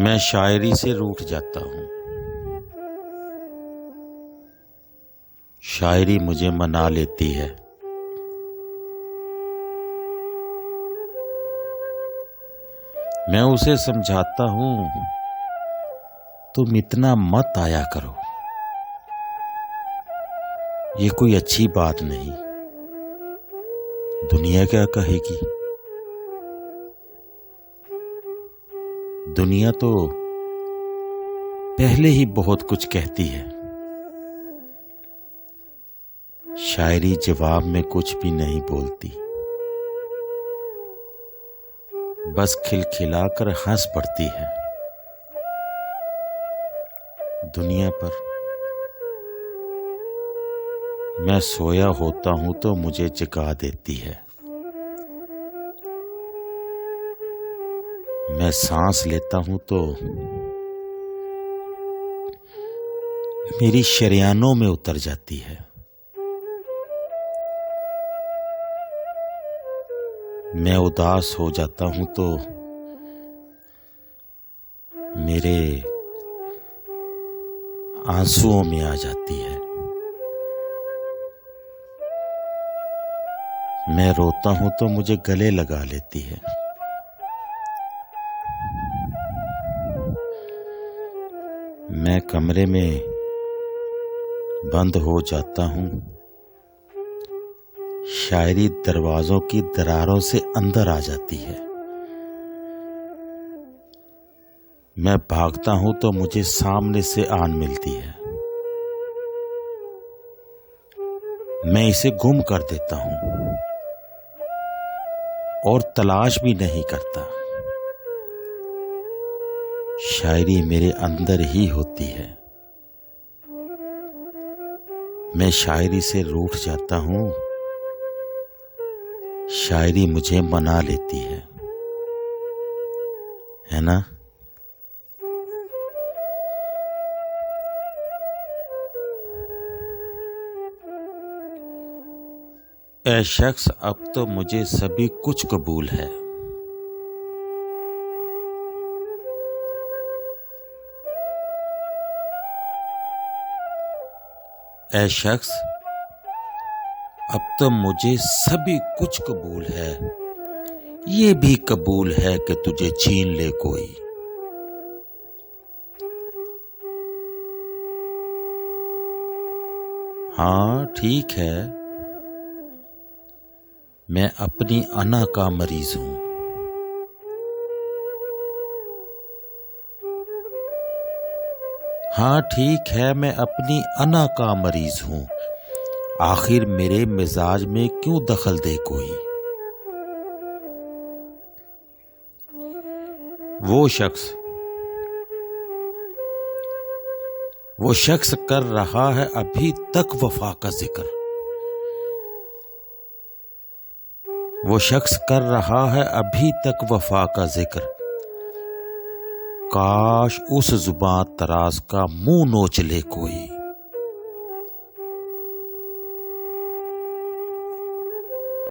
मैं शायरी से रूठ जाता हूँ। शायरी मुझे मना लेती है। मैं उसे समझाता हूँ, तुम इतना मत आया करो, ये कोई अच्छी बात नहीं। दुनिया क्या कहेगी? दुनिया तो पहले ही बहुत कुछ कहती है। शायरी जवाब में कुछ भी नहीं बोलती, बस खिलखिलाकर हंस पड़ती है। दुनिया पर मैं सोया होता हूं तो मुझे जगा देती है। मैं सांस लेता हूं तो मेरी शरियानों में उतर जाती है। मैं उदास हो जाता हूं तो मेरे आंसुओं में आ जाती है। मैं रोता हूं तो मुझे गले लगा लेती है। मैं कमरे में बंद हो जाता हूं, शायरी दरवाजों की दरारों से अंदर आ जाती है। मैं भागता हूं तो मुझे सामने से आन मिलती है। मैं इसे गुम कर देता हूं और तलाश भी नहीं करता। शायरी मेरे अंदर ही होती है। मैं शायरी से रूठ जाता हूं, शायरी मुझे मना लेती है ना? ऐ शख्स, अब तो मुझे सभी कुछ कबूल है। ऐ शख्स, अब तो मुझे सभी कुछ कबूल है। ये भी कबूल है कि तुझे छीन ले कोई। हाँ ठीक है, मैं अपनी अना का मरीज हूं। हाँ ठीक है, मैं अपनी अना का मरीज हूं। आखिर मेरे मिजाज में क्यों दखल दे कोई। वो शख्स कर रहा है अभी तक वफा का जिक्र। वो शख्स कर रहा है अभी तक वफा का जिक्र। काश उस जुबान तराज का मुंह नोच ले कोई।